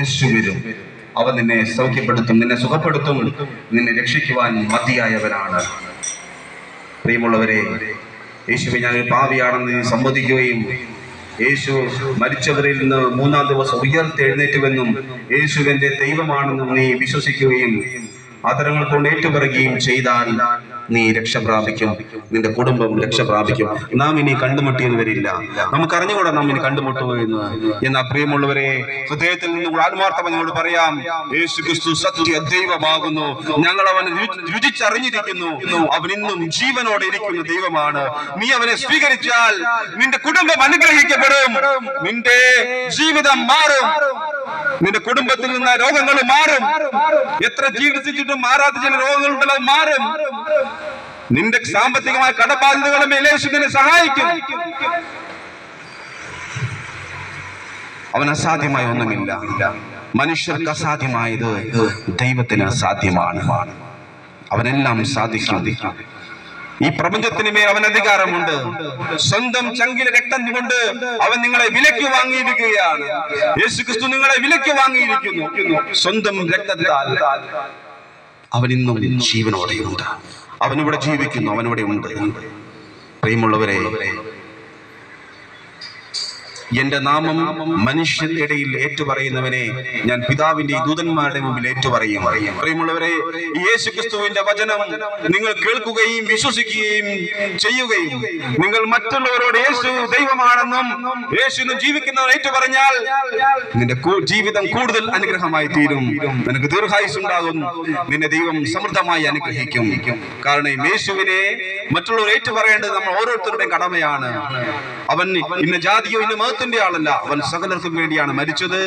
യേശു വരും. അവൻ നിന്നെ സൗഖ്യപ്പെടുത്തും, നിന്നെ സുഖപ്പെടുത്തും, നിന്നെ രക്ഷിക്കുവാൻ മതിയായവനാണ്. പ്രിയമുള്ളവരെ, യേശുവെ ഞാൻ പാപിയാണെന്ന് നീ സമ്മതിക്കുകയും യേശു മരിച്ചവരിൽ നിന്ന് 3-ാം ദിവസം ഉയർത്തെഴുന്നേറ്റുവെന്നും യേശുവിന്റെ ദൈവമാണെന്നും നീ വിശ്വസിക്കുകയും ആദരങ്ങൾ കൊണ്ട് ഏറ്റുപറയുകയും ചെയ്താൽ നീ രക്ഷ പ്രാപിക്കും, നിന്റെ കുടുംബം രക്ഷ പ്രാപിക്കും. നാം ഇനി കണ്ടുമുട്ടിയെന്ന് വരില്ല. നമുക്ക് അറിഞ്ഞുകൂടാ നാം ഇനി കണ്ടുമുട്ടുകയെന്ന്. എന്നാൽ പ്രിയമുള്ളവരെ, ഹൃദയത്തിൽ നിന്ന് ആത്മാർത്ഥമായി നിങ്ങളോട് പറയാം, യേശു ക്രിസ്തു സത്യ ദൈവമാകുന്നു. ഞങ്ങൾ അവനെ രുചിച്ചറിഞ്ഞിരിക്കുന്നു. അവൻ ഇന്നും ജീവനോടെ ഇരിക്കുന്ന ദൈവമാണ്. നീ അവനെ സ്വീകരിച്ചാൽ നിന്റെ കുടുംബം അനുഗ്രഹിക്കപ്പെടും, നിന്റെ ജീവിതം മാറും, നിന്റെ കുടുംബത്തിൽ നിന്ന് രോഗങ്ങൾ മാറും. എത്ര ജീവിച്ചിട്ടും മാറാത്ത ചില രോഗങ്ങളുണ്ടല്ലോ, മാറും. നിന്റെ സാമ്പത്തികമായ കടബാധ്യതകളും യേശു നിന്നെ സഹായിക്കും. അവൻ അസാധ്യമായ ഒന്നുമില്ല. മനുഷ്യർക്ക് അസാധ്യമായത് ദൈവത്തിന് സാധ്യമാണ്. അവനെല്ലാം സാധിക്കും. ഈ പ്രപഞ്ചത്തിന് മേൽ അവൻ അധികാരമുണ്ട്. സ്വന്തം ചങ്കിലെ രക്തം കൊണ്ട് അവൻ നിങ്ങളെ വിലയ്ക്ക് വാങ്ങിയിരിക്കുകയാണ്. യേശുക്രിസ്തു നിങ്ങളെ വിലയ്ക്ക് വാങ്ങിയിരിക്കുന്നു. സ്വന്തം രക്തത്താൽ അവൻ ഇന്നും ജീവനോടെയുണ്ട്. അവനിവിടെ ജീവിക്കുന്നു, അവനിവിടെ ഉണ്ട്. പ്രിയമുള്ളവരെ, എന്റെ നാമം മനുഷ്യന്റെ ഇടയിൽ ഏറ്റുപറയുന്നവനെ ഞാൻ പിതാവിന്റെ ദൂതന്മാരുടെ മുമ്പിൽ ഏറ്റുപറയും. പ്രിയമുള്ളവരെ, യേശു ക്രിസ്തുവിന്റെ വചനം നിങ്ങൾ കേൾക്കുകയും വിശ്വസിക്കുകയും ചെയ്യുകയും നിങ്ങൾ മറ്റുള്ളവരോട് യേശു ദൈവമാണെന്നും യേശുവിനും ജീവിക്കുന്നവർ ഏറ്റുപറഞ്ഞാൽ നിന്റെ ജീവിതം കൂടുതൽ അനുഗ്രഹമായി തീരും. നിനക്ക് ദീർഘായുസ് ഉണ്ടാകും. നിന്നെ ദൈവം സമൃദ്ധമായി അനുഗ്രഹിക്കും. കാരണം യേശുവിനെ മറ്റുള്ളവർ ഏറ്റുപറയേണ്ടത് നമ്മൾ ഓരോരുത്തരുടെയും കടമയാണ്. അവൻ ഇന്ന ജാതിയോ ഇന്ന മതത്തിന്റെ ആളല്ല. അവൻ സകലർക്കും വേണ്ടിയാണ് മരിച്ചത്.